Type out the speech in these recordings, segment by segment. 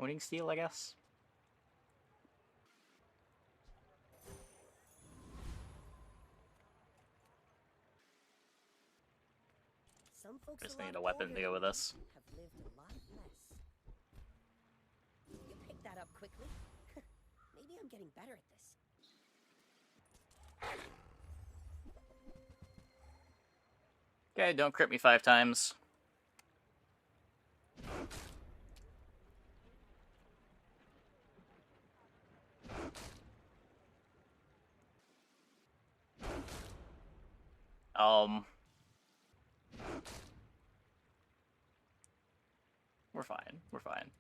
owning steel, I guess. Some folks Just a need lot a weapon to older go with than this. me have lived a lot less. You picked that up quickly. Maybe I'm getting better at this. Okay, don't crit me 5 times. We're fine. We're fine.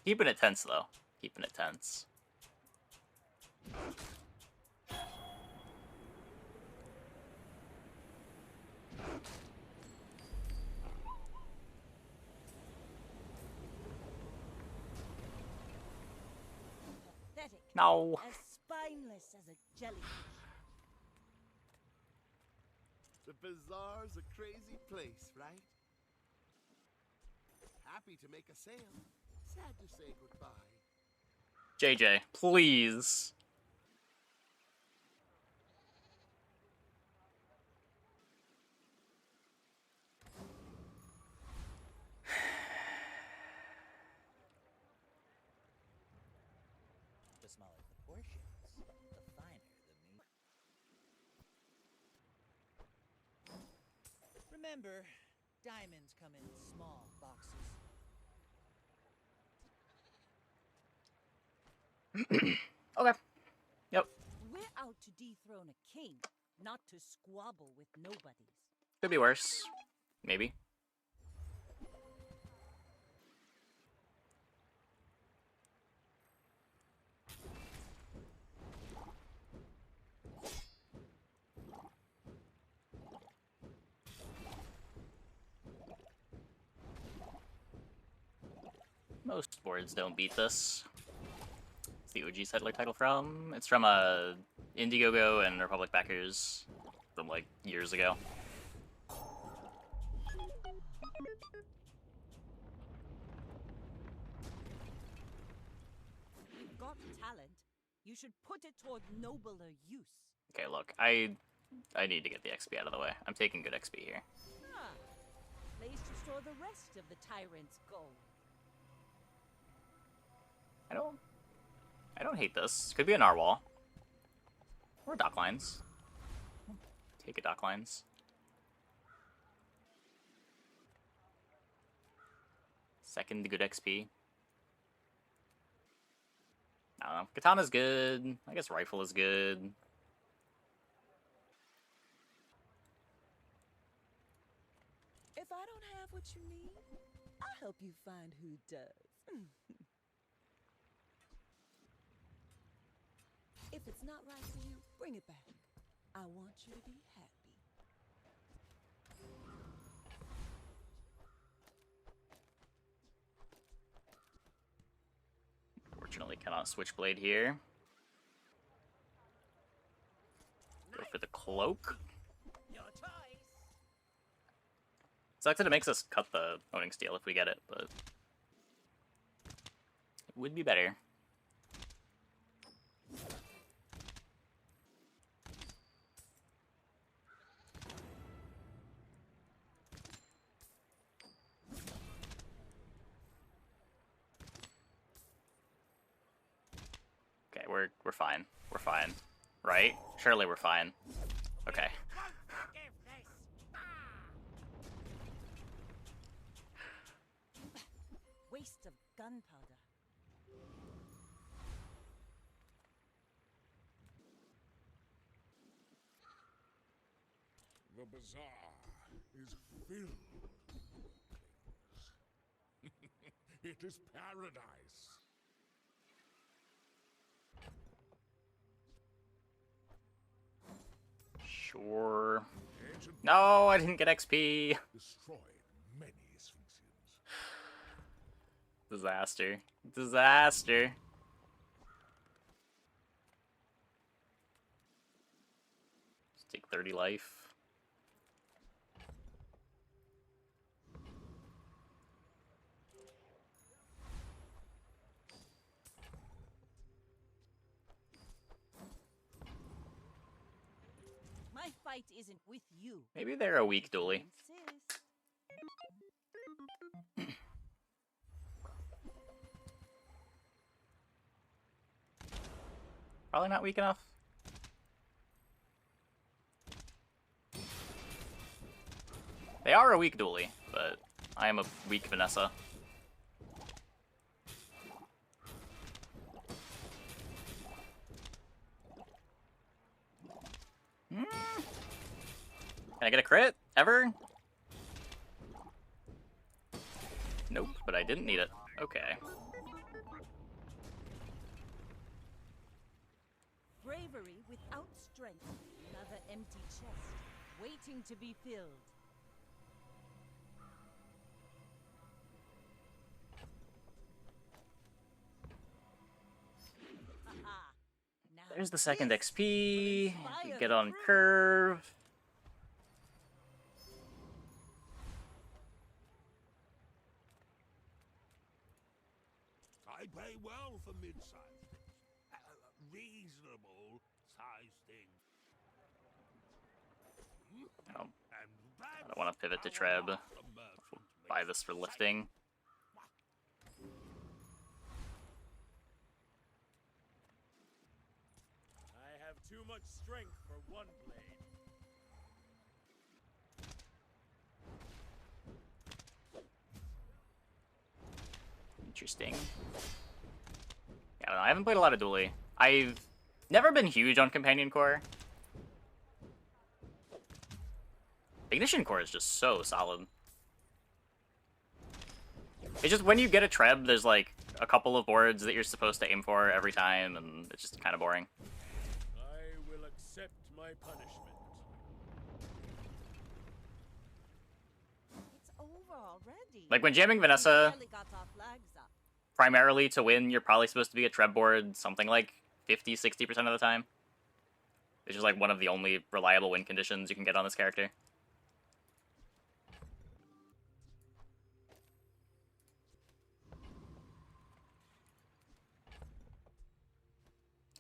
Keeping it tense, though. Keeping it tense. Pathetic. No. As spineless as a jellyfish. The Bazaar's a crazy place, right? Happy to make a sale. Sad to say goodbye. JJ, please. The smaller the portions, the finer the meat. Remember, diamonds come in small boxes. Okay. Yep. We're out to dethrone a king, not to squabble with nobodies. Could be worse. Maybe. Most boards don't beat this. It's the OG settler title from. It's from Indiegogo and Republic backers from like years ago. You've got talent. You should put it toward nobler use. Okay, look, I need to get the XP out of the way. I'm taking good XP here. Ah, place to store the rest of the tyrant's gold. I don't hate this. Could be a narwhal. Or dock lines. Take a dock lines. Second good XP. I don't know. Katana's good. I guess rifle is good. If I don't have what you need, I'll help you find who does. If it's not right for you, bring it back. I want you to be happy. Fortunately, cannot switchblade here. Go for the cloak. Your choice. Sucks that it makes us cut the owning steel if we get it, but it would be better. Okay, we're fine. We're fine. Right? Surely we're fine. Okay. Waste of gunpowder. The bazaar is filled with things. It is paradise. Sure. Ancient No, I didn't get XP. destroyed many sphinxians. Disaster. Disaster. Just take 30 life. fight isn't with you. Maybe they're a weak dually. Insist. Probably not weak enough. They are a weak dually, but I am a weak Vanessa. Can I get a crit? Ever? Nope, but I didn't need it. Okay. Bravery without strength. Another empty chest, waiting to be filled. Aha. Now There's the second this XP. will inspire Get the on crew. curve. I pay well for mid-sized things. Reasonable sized things. Oh, And I don't want to pivot to Treb. Buy this for lifting. I have too much strength for one blade. Interesting. Yeah, I don't know, I haven't played a lot of dually. I've never been huge on Companion Core. Ignition Core is just so solid. It's just when you get a Treb, there's like a couple of boards that you're supposed to aim for every time, and it's just kind of boring. I will accept my punishment. It's over already. Like when jamming We Vanessa, barely got our flags up. primarily to win, you're probably supposed to be a Treb board something like 50-60% of the time. It's just like one of the only reliable win conditions you can get on this character.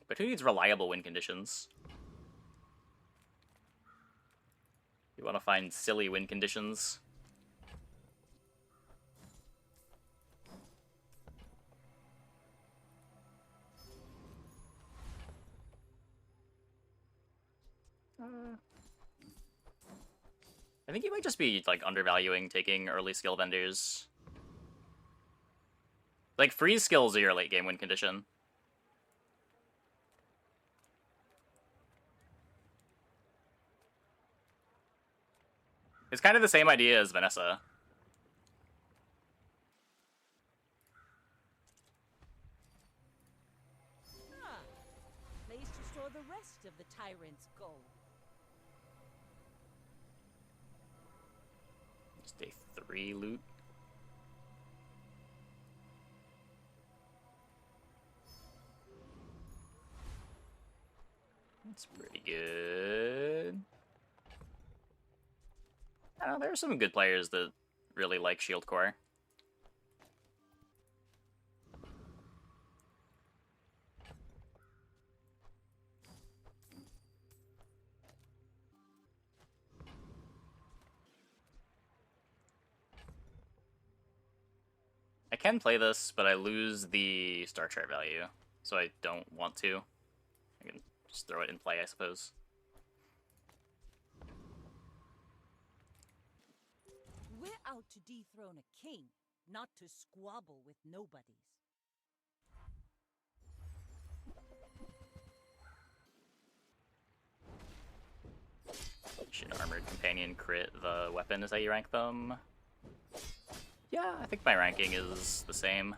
But who needs reliable win conditions? You want to find silly win conditions? I think you might just be like undervaluing taking early skill vendors. Like freeze skills are your late game win condition. It's kind of the same idea as Vanessa. Ah, place to store the rest of the tyrant's gold. Just a 3 loot. That's pretty good. I don't know, there are some good players that really like Shield Core. I can play this, but I lose the Star Chart value, so I don't want to. I can just throw it in play, I suppose. We're out to dethrone a king, not to squabble with nobodies. Should Armored Companion crit the weapon is how you rank them? Yeah, I think my ranking is the same.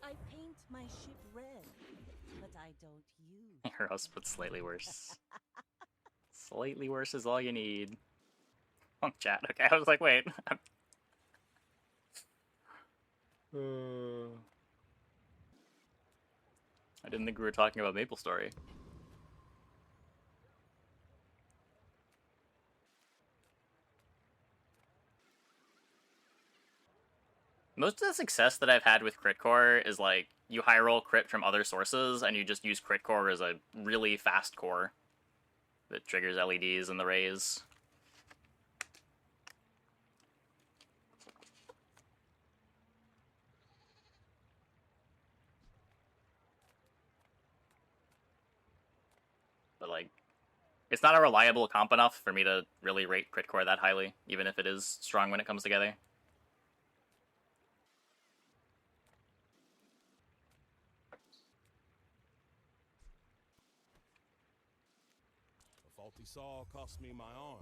I paint my ship red, but I don't use. Your house put slightly worse. Slightly worse is all you need. Oh, chat. Okay, I was like, wait. I didn't think we were talking about Maple Story. Most of the success that I've had with crit core is like you high roll crit from other sources and you just use crit core as a really fast core that triggers LEDs and the rays. But like, it's not a reliable comp enough for me to really rate crit core that highly, even if it is strong when it comes together. A faulty saw cost me my arm.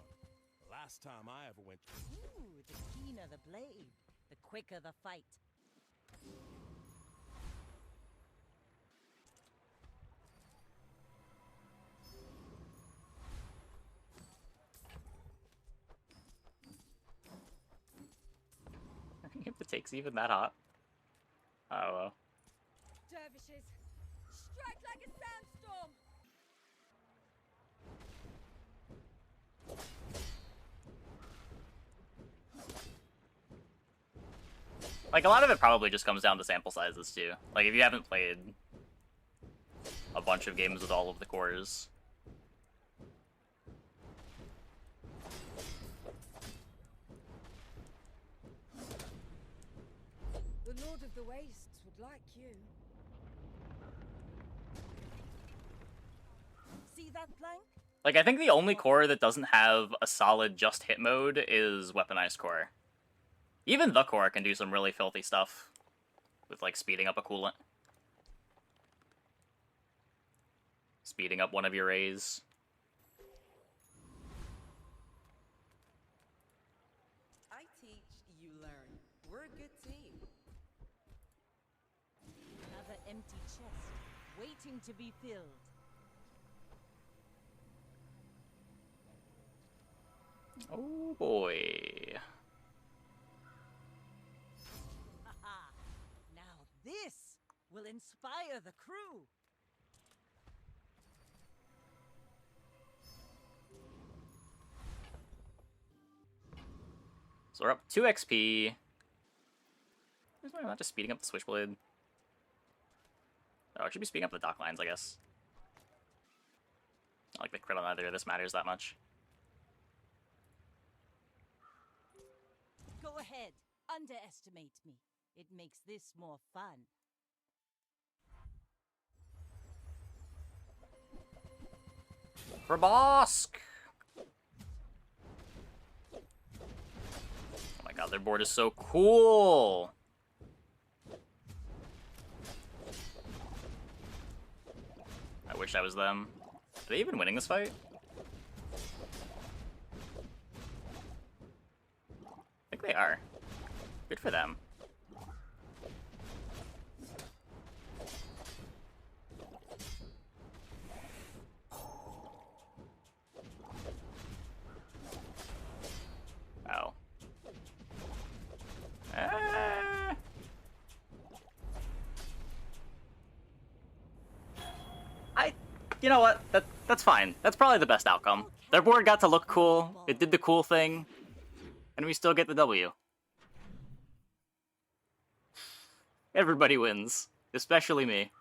The last time I ever went. Ooh, the keener the blade, the quicker the fight. If the take's even that hot. Oh well. Dervishes, strike like a sandstorm! Like, a lot of it probably just comes down to sample sizes, too. Like, if you haven't played a bunch of games with all of the cores. The Lord of the Wastes would like you. See that plank? Like, I think the only core that doesn't have a solid just hit mode is Weaponized Core. Even the core can do some really filthy stuff with, like, speeding up a coolant. Speeding up one of your rays. I teach, you learn. We're a good team. Another empty chest, waiting to be filled. Oh boy. Haha! Now this will inspire the crew. So we're up 2 XP. Why am I not just speeding up the switchblade? Oh, I should be speeding up the dock lines, I guess. Not like the crit on either of this matters that much. Go ahead, underestimate me. It makes this more fun. For Bosk! Oh my god, their board is so cool! I wish I was them. Are they even winning this fight? I think they are. Good for them. Oh. You know what? That's fine. That's probably the best outcome. Their board got to look cool, it did the cool thing, and we still get the W. Everybody wins. Especially me.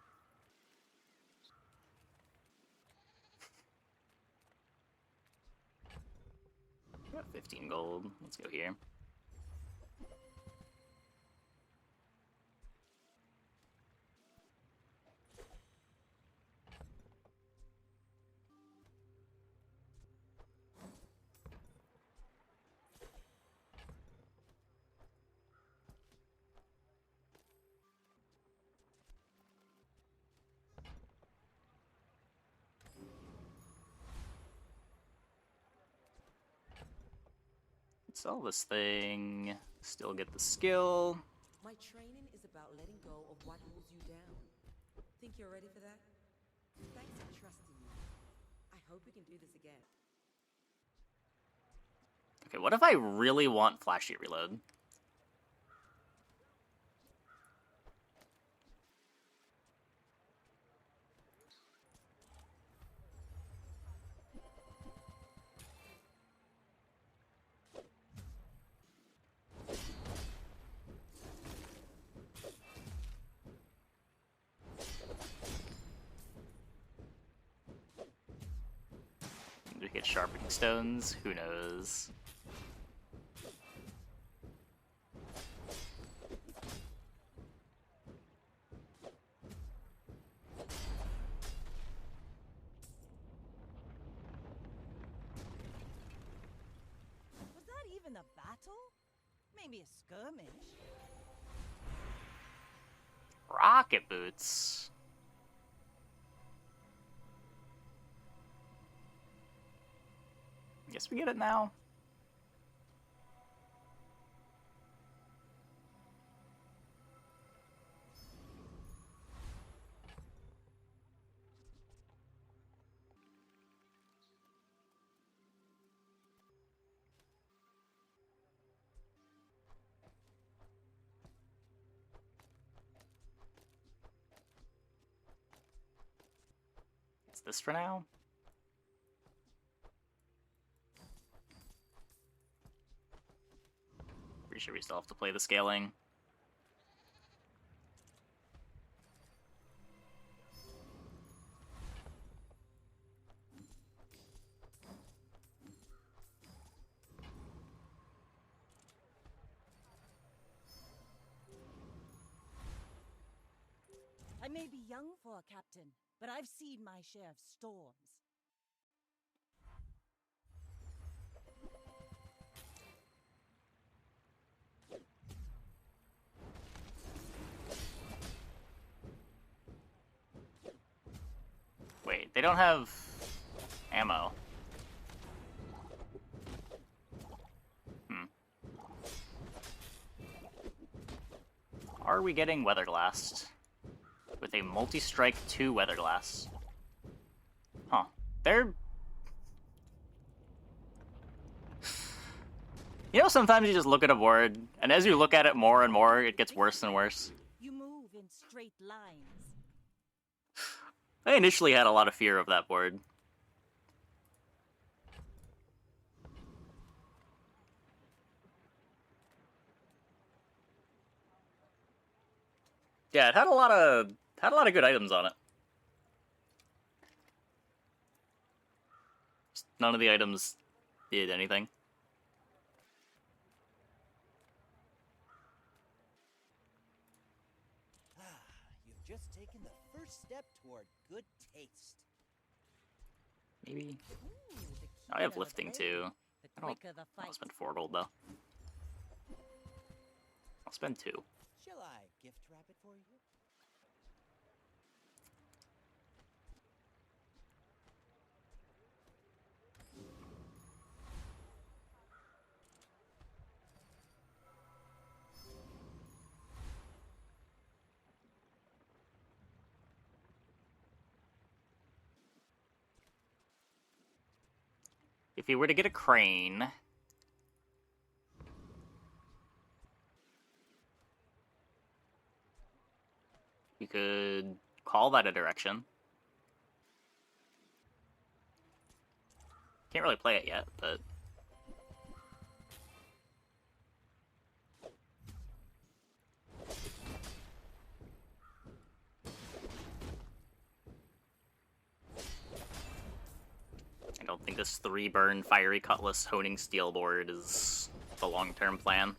15 gold. Let's go here. Sell this thing. Still get the skill. My training is about letting go of what holds you down. Think you're ready for that? Thanks for trusting me. I hope we can do this again. Okay, what if I really want flash sheet reload? Get sharpening stones? Who knows? Was that even a battle? Maybe a skirmish. Rocket boots. Guess we get it now. Is this for now? Pretty sure we still have to play the scaling. I may be young for a captain, but I've seen my share of storms. Wait, they don't have ammo. Are we getting Weatherglassed? With a multi-strike 2 Weatherglass. Huh. They're... You know, sometimes you just look at a board, and as you look at it more and more, it gets worse and worse. You move in straight lines. I initially had a lot of fear of that board. Yeah, it had a lot of good items on it. Just none of the items did anything. You've just taken the first step toward good taste. Maybe. Ooh, the I have keener the lifting blade, too. The I don't- quicker the I'll fight. spend 4 gold though. I'll spend 2. Shall I gift wrap it for you? If you were to get a crane, you could call that a direction. Can't really play it yet, but I don't think this 3-burn Fiery Cutlass Honing Steel board is the long-term plan.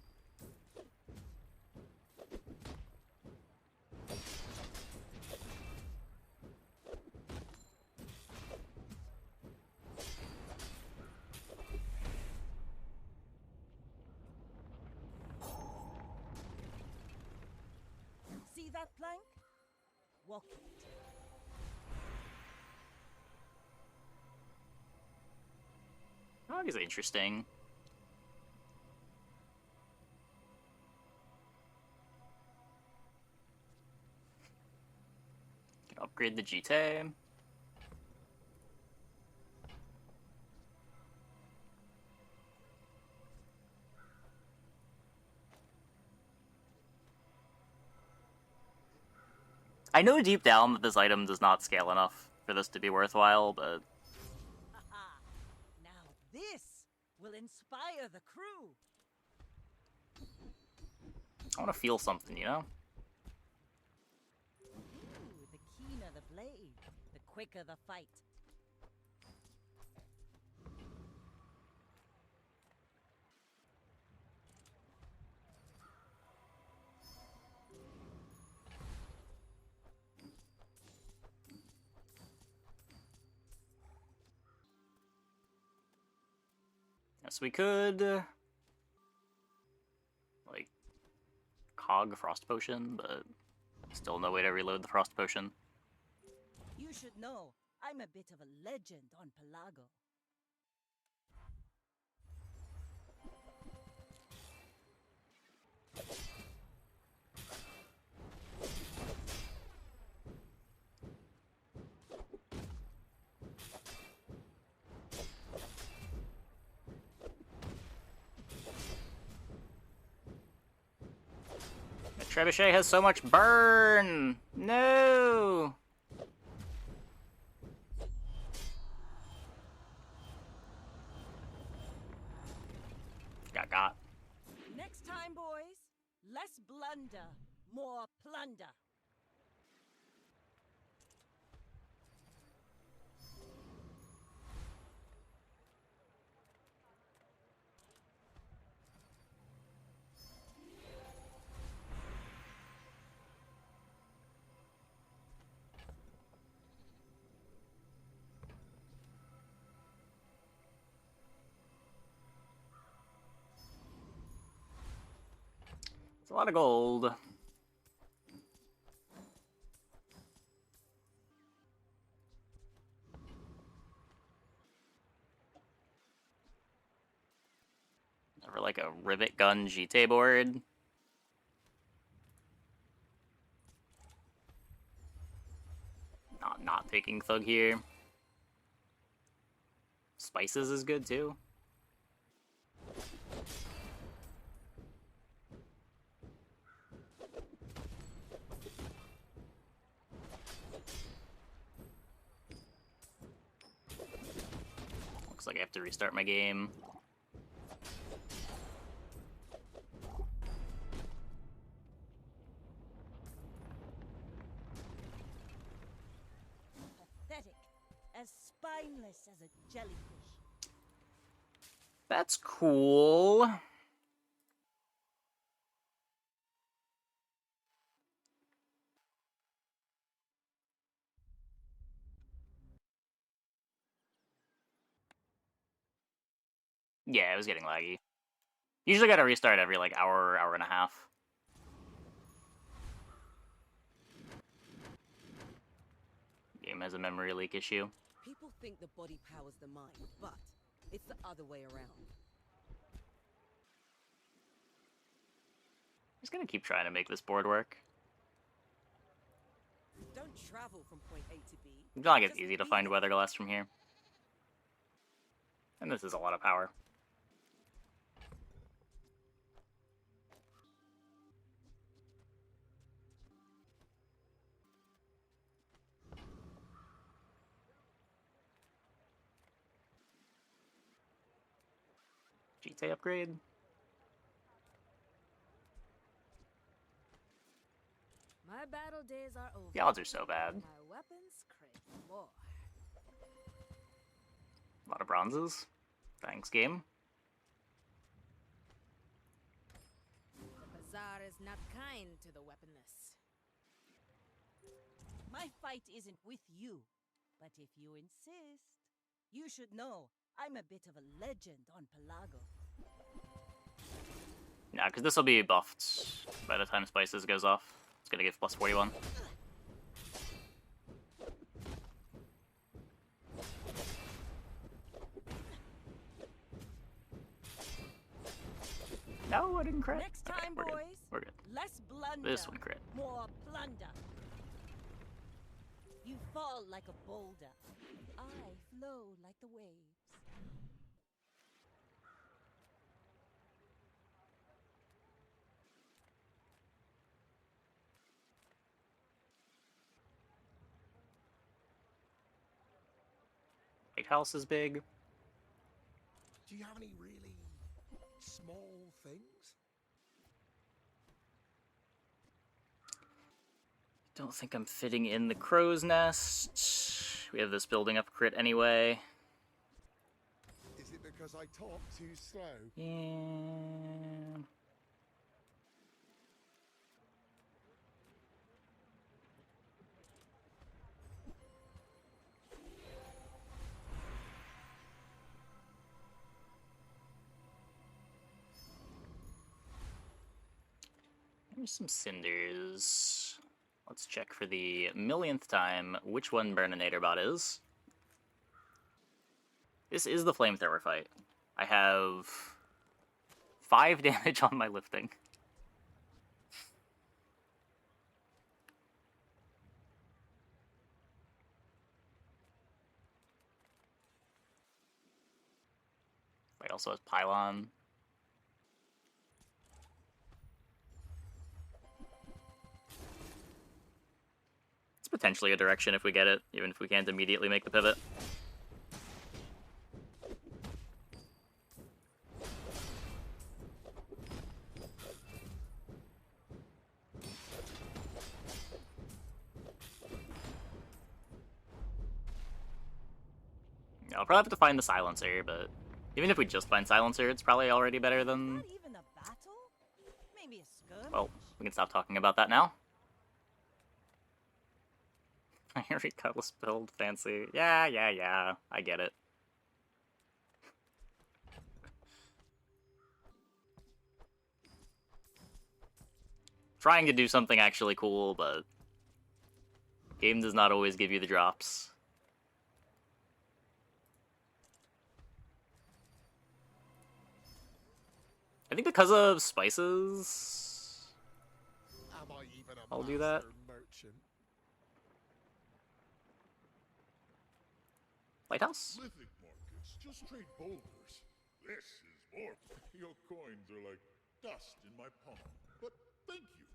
See that plank? Walk it. Oh, he's interesting. Can upgrade the GT. I know deep down that this item does not scale enough for this to be worthwhile, but Ha-ha. Now this will inspire the crew. I want to feel something, you know? Ooh, the keener the blade, the quicker the fight. Guess we could like cog frost potion, but still no way to reload the frost potion. You should know, I'm a bit of a legend on Pelago. The trebuchet has so much burn! No! Got. Next time, boys, less blunder, more plunder. It's a lot of gold. Never like a rivet gun GT board. Not taking Thug here. Spices is good too. Looks like I have to restart my game. Pathetic, as spineless as a jellyfish. That's cool. Yeah, it was getting laggy. Usually gotta restart every like hour and a half. Game has a memory leak issue. People think the body powers the mind, but it's the other way around. Just gonna keep trying to make this board work. Don't travel from point A to B. It's not like it's just easy to be find there. Weatherglass from here. And this is a lot of power. GTA upgrade. My battle days are over. The odds are so bad. My weapons crave more. A lot of bronzes. Thanks, game. The Bazaar is not kind to the weaponless. My fight isn't with you, but if you insist, you should know, I'm a bit of a legend on Pelago. Yeah, because this will be buffed by the time Spices goes off. It's gonna give plus 41. No, I didn't crit. Next Okay, time, we're good. boys, We're good. less blunder, This one crit. more plunder. You fall like a boulder. I flow like the waves. White House is big. Do you have any really small things? Don't think I'm fitting in the crow's nest. We have this building up crit anyway. Is it because I talk too slow? Yeah. There's some cinders. Let's check for the millionth time which one Burninator bot is. This is the flamethrower fight. I have 5 damage on my lifting. Fight also has Pylon. It's potentially a direction if we get it, even if we can't immediately make the pivot. I'll probably have to find the silencer, but even if we just find silencer, it's probably already better than... Not even a battle? Maybe a skirmish? Well, we can stop talking about that now. Harry Cutlass build, fancy. Yeah, I get it. Trying to do something actually cool, but game does not always give you the drops. I think because of spices, Am I even a I'll do that. master merchant? Lighthouse? Lithic markets just trade boulders. This is more. Your coins are like dust in my palm. But thank you.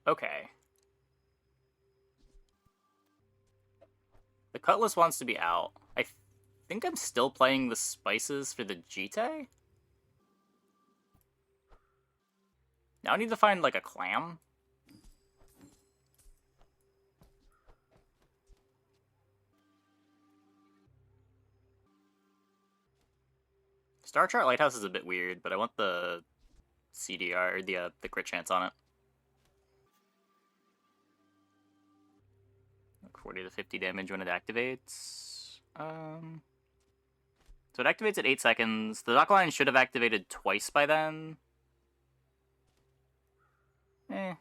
Okay. The Cutlass wants to be out. I think I'm still playing the spices for the Jite? Now I need to find, like, a clam. Star Chart Lighthouse is a bit weird, but I want the CDR, or the crit chance on it. Like 40 to 50 damage when it activates. So it activates at 8 seconds. The dock line should have activated twice by then. I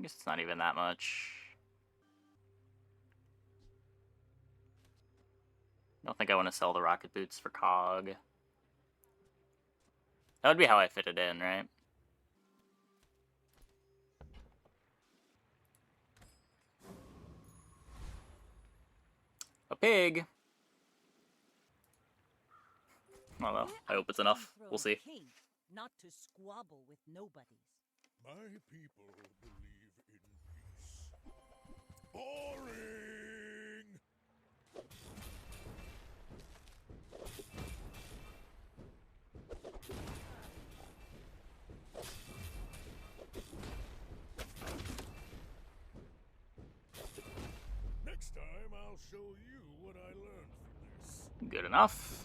guess it's not even that much. I don't think I want to sell the rocket boots for Cog. That would be how I fit it in, right? A pig! Oh well, I hope it's enough. We'll see. King, not to squabble with nobodies. My people believe in peace. Boring! Next time I'll show you what I learned from this. Good enough.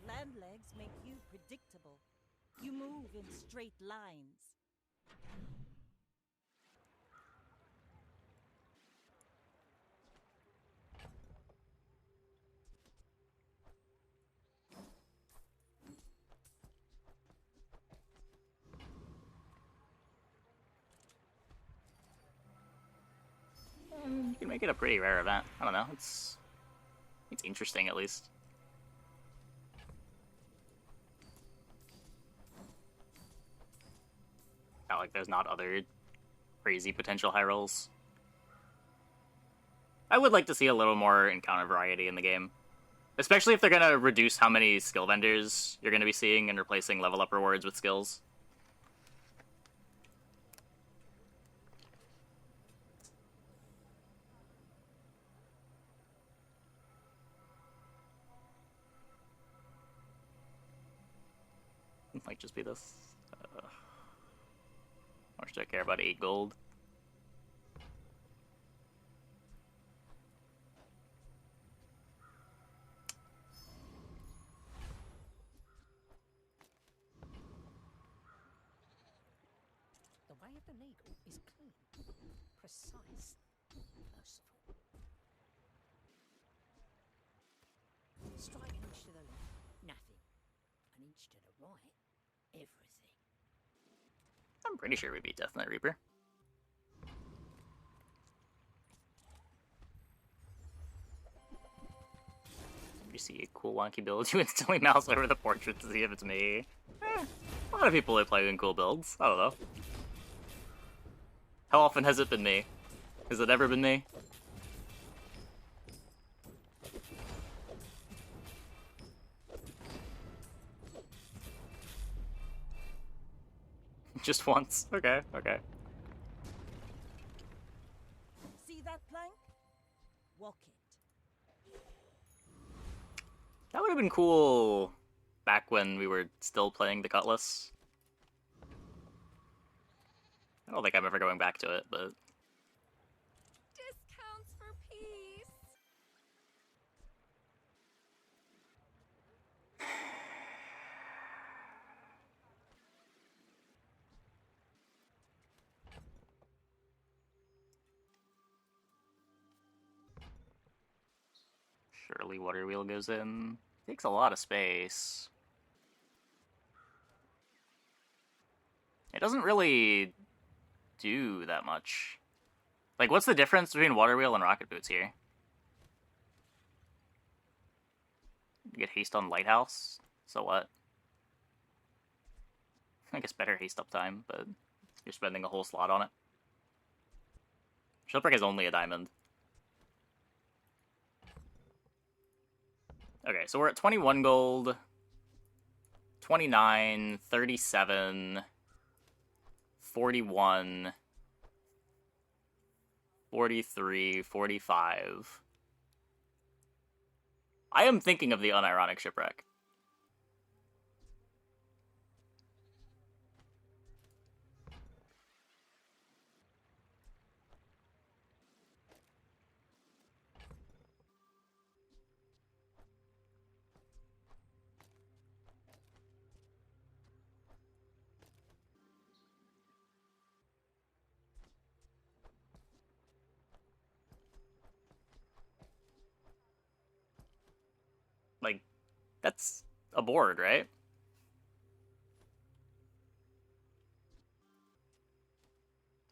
Land legs make you predictable. You move in straight lines. You can make it a pretty rare event. I don't know. It's interesting at least. Not like there's not other crazy potential high rolls. I would like to see a little more encounter variety in the game. Especially if they're going to reduce how many skill vendors you're going to be seeing and replacing level up rewards with skills. It might just be this. How much do I care about 8 gold? The eye of the needle is clean, precise, merciful. Strike an inch to the left, nothing. An inch to the right, everything. I'm pretty sure we beat Death Knight Reaper. You see a cool wonky build, you instantly mouse over the portrait to see if it's me. A lot of people are playing cool builds. I don't know. How often has it been me? Has it ever been me? Just once. Okay, okay. See that plank? Walk it. That would have been cool back when we were still playing the Cutlass. I don't think I'm ever going back to it, but... Discounts for peace. Surely Water Wheel goes in. Takes a lot of space. It doesn't really do that much. Like, what's the difference between Water Wheel and Rocket Boots here? You get haste on Lighthouse, so what? I guess better haste uptime, but you're spending a whole slot on it. Shellbreak is only a diamond. Okay, so we're at 21 gold, 29, 37, 41, 43, 45. I am thinking of the unironic shipwreck. Like, that's a board, right?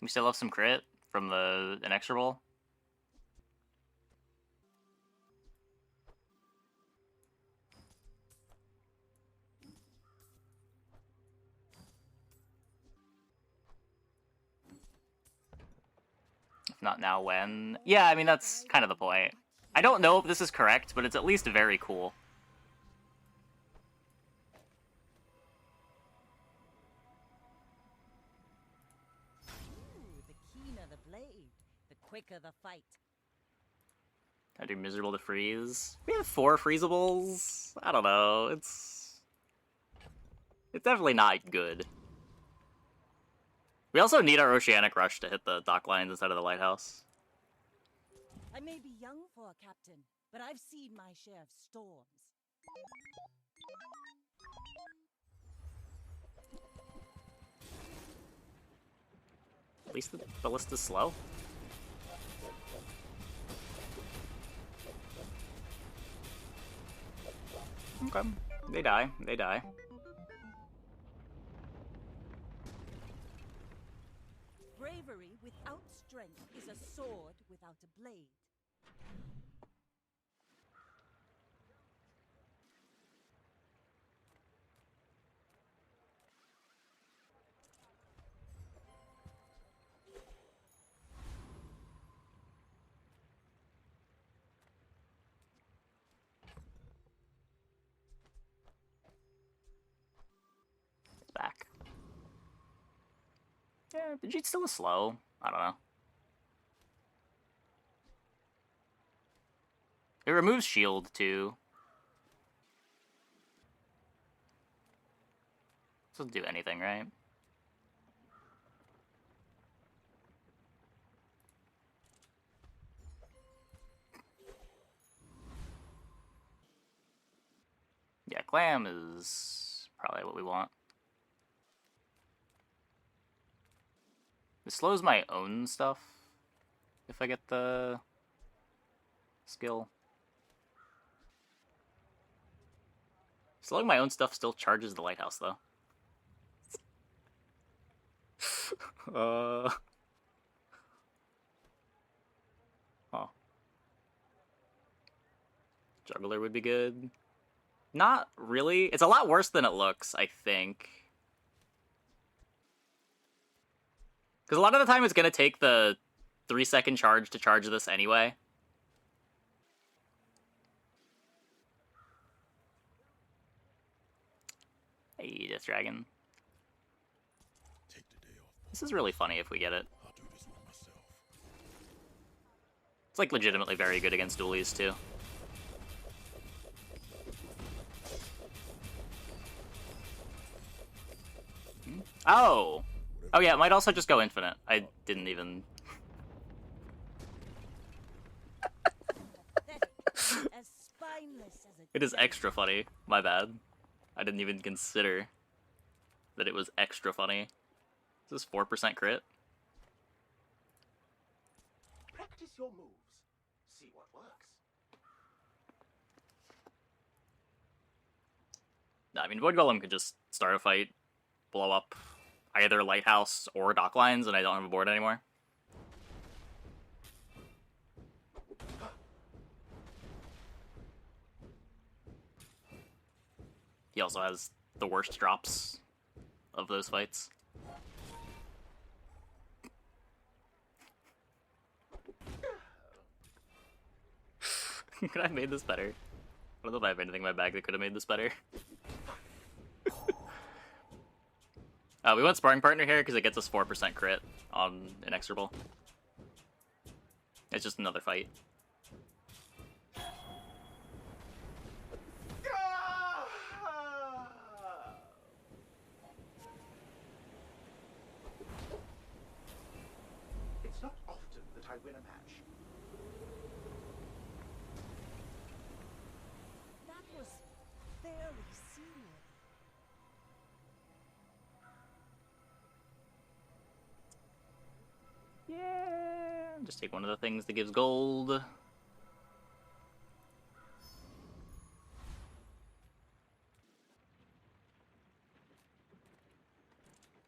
We still have some crit from the inexorable. If not now, when? Yeah, I mean, that's kind of the point. I don't know if this is correct, but it's at least very cool. Ooh, the keener the blade, the quicker the fight. I do miserable to freeze. We have 4 freezables. I don't know. It's definitely not good. We also need our Oceanic Rush to hit the dock lines instead of the lighthouse. I may be young for a captain, but I've seen my share of storms. At least the ballista's slow. Okay. They die. They die. Bravery without strength is a sword without a blade. It's back. Yeah, the Jeet's still slow. I don't know. It removes shield, too. Doesn't do anything, right? Yeah, Clam is probably what we want. It slows my own stuff if I get the skill. Slowing my own stuff still charges the lighthouse, though. Huh. Juggler would be good. Not really. It's a lot worse than it looks, I think. Because a lot of the time it's going to take the 3-second charge to charge this anyway. Hey, Death Dragon. Take the day off. This is really funny if we get it. I'll do this one myself. It's like legitimately very good against dualies too. Oh! Oh yeah, it might also just go infinite. I didn't even... As spineless as a It is extra funny. My bad. I didn't even consider that it was extra funny. Is this 4% crit? Practice your moves. See what works. No, I mean, Void Golem could just start a fight, blow up either Lighthouse or Dock Lines, and I don't have a board anymore. He also has the worst drops of those fights. Could I have made this better? I don't know if I have anything in my bag that could have made this better. We went Sparring Partner here because it gets us 4% crit on Inexorable. It's just another fight. It's not often that I win a match. That was fairly seamless. Yeah. Just take one of the things that gives gold. The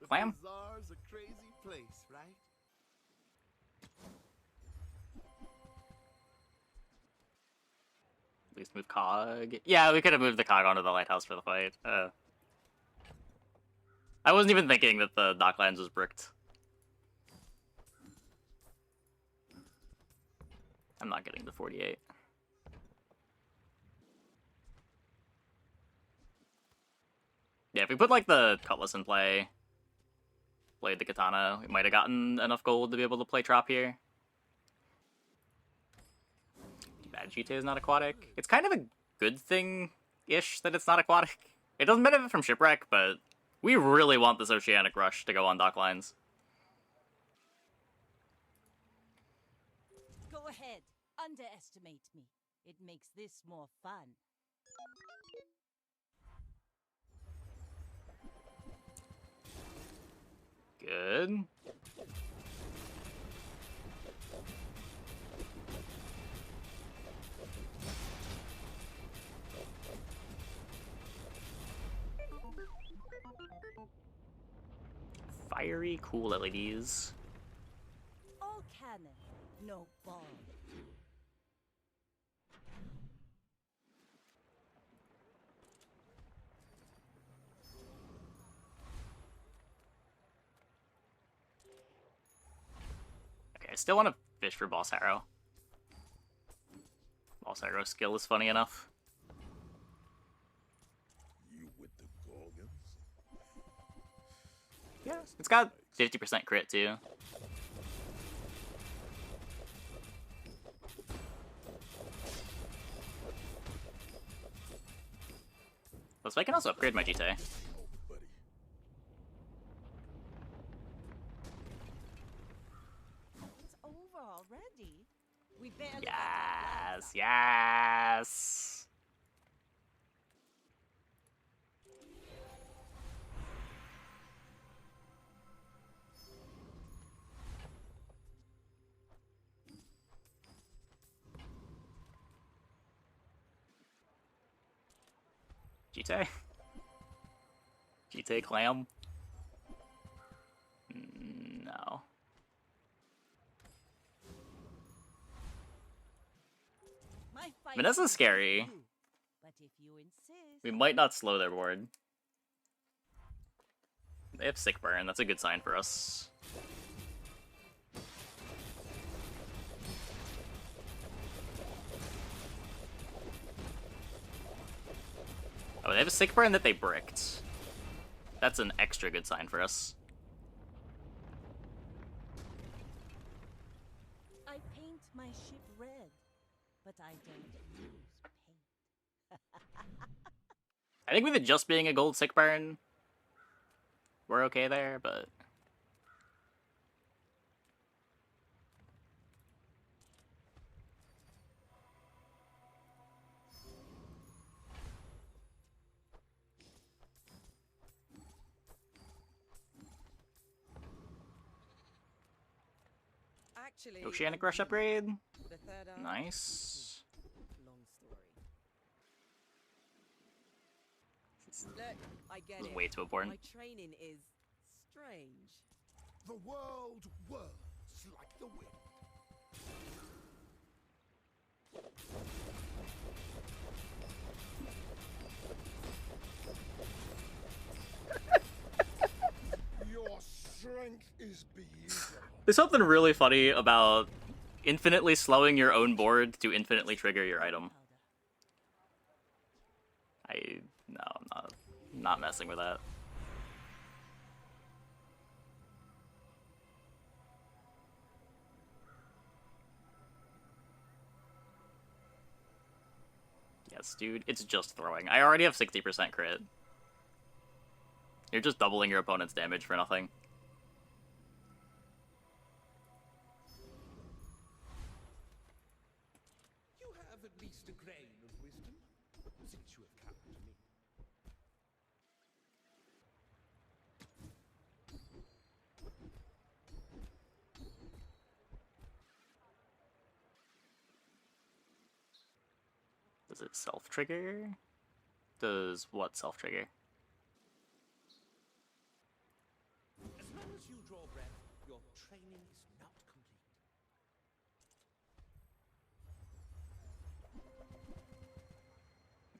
Clam? Bazaar's a crazy place, right? At least move Cog. Yeah, we could have moved the Cog onto the Lighthouse for the fight. I wasn't even thinking that the Docklands was bricked. I'm not getting the 48. Yeah, if we put, like, the Cutlass in play, played the Katana, we might have gotten enough gold to be able to play Trop here. Too bad GTA is not aquatic. It's kind of a good thing-ish that it's not aquatic. It doesn't benefit from Shipwreck, but we really want this Oceanic Rush to go on Dock Lines. Go ahead, underestimate me. It makes this more fun. Good. Fiery, cool LEDs. All cannon, no ball. Okay, I still want to fish for Boss Arrow. Boss Arrow skill is funny enough. You with the Gorgons? Yeah, it's got 50% crit too. Plus, I can also upgrade my GTA. Oh, buddy. It's over already. We barely Yes, yes. Vegeta? Vegeta Clam? No. My fight Vanessa's is scary. with you, but if you insist, We might not slow their board. They have Sick Burn, that's a good sign for us. Oh, they have a Sick Burn that they bricked. That's an extra good sign for us. I paint my ship red, but I don't use paint. I think with it just being a gold Sick Burn, we're okay there, but... Actually, Oceanic Rush upgrade? the third eye. Nice. Long story. Look, I get This is it. way too important. My training is strange. The world whirls like the wind. Your strength is beautiful. There's something really funny about infinitely slowing your own board to infinitely trigger your item. No, I'm not messing with that. Yes, dude, it's just throwing. I already have 60% crit. You're just doubling your opponent's damage for nothing. You have at least a grain of wisdom, since you have come to me. Does it self-trigger? Does what self-trigger? As long as you draw breath, your training is not complete.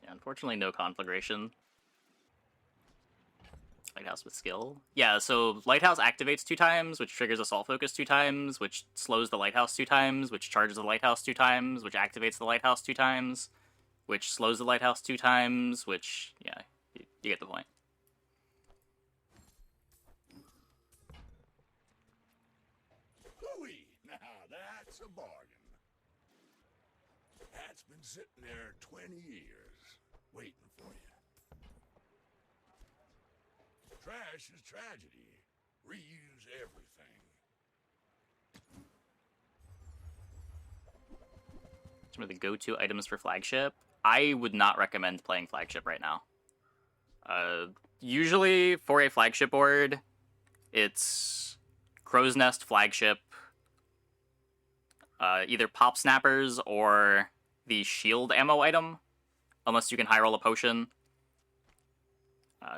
Yeah, unfortunately no conflagration. Lighthouse with skill. Yeah, so Lighthouse activates 2 times, which triggers Assault Focus 2 times, which slows the Lighthouse 2 times, which charges the Lighthouse 2 times, which activates the Lighthouse 2 times, which slows the Lighthouse 2 times, which, yeah, you get the point. Hooey! Now that's a bargain. That's been sitting there 20 years, waiting for you. Trash is tragedy. Reuse everything. Some of the go-to items for Flagship. I would not recommend playing Flagship right now. Usually, for a Flagship board, it's Crow's Nest Flagship, either Pop Snappers or the Shield ammo item, unless you can high roll a potion.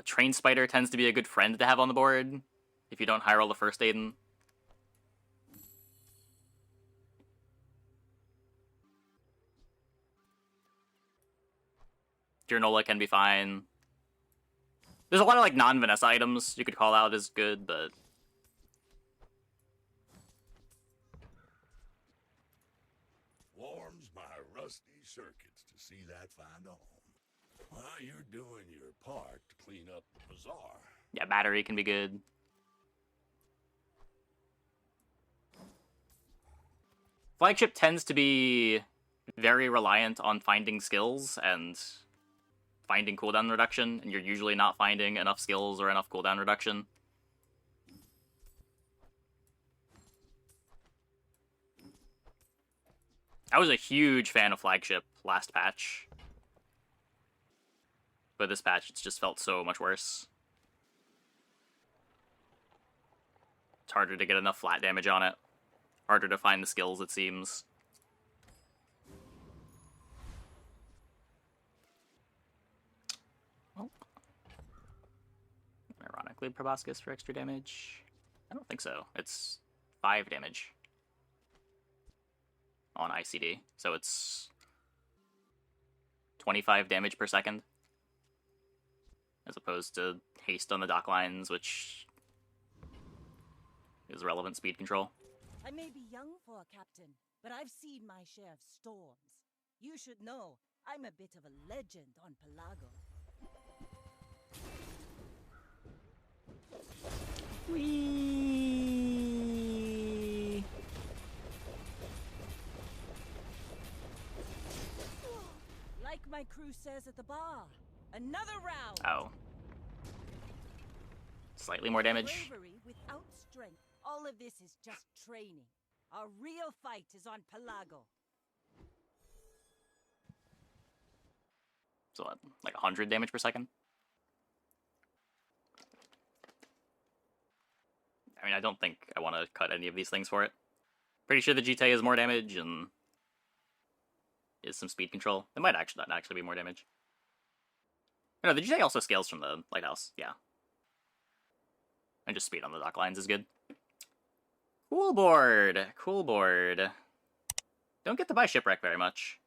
Train Spider tends to be a good friend to have on the board if you don't high roll the First Aiden. Granola can be fine. There's a lot of like non-Vanessa items you could call out as good, but Warms my rusty circuits to see that find a home. Well, you're doing your part to clean up the bazaar. yeah, battery can be good. Flagship tends to be very reliant on finding skills and finding cooldown reduction, and you're usually not finding enough skills or enough cooldown reduction. I was a huge fan of Flagship last patch, but this patch it's just felt so much worse. It's harder to get enough flat damage on it. Harder to find the skills, it seems. Well, Glib Proboscis for extra damage? I don't think so. It's 5 damage on ICD, so it's 25 damage per second, as opposed to haste on the dock lines, which is relevant speed control. I may be young for a captain, but I've seen my share of storms. You should know, I'm a bit of a legend on Pelago. Whee! Like my crew says at the bar, another round. Oh. Slightly more damage. Bravery without strength. All of this is just training. Our real fight is on Pelago. So what, like 100 damage per second? I mean, I don't think I want to cut any of these things for it. Pretty sure the GTA is more damage and is some speed control. It might actually not actually be more damage. No, the GTA also scales from the lighthouse, yeah. And just speed on the dock lines is good. Cool board! Cool board. Don't get to buy Shipwreck very much.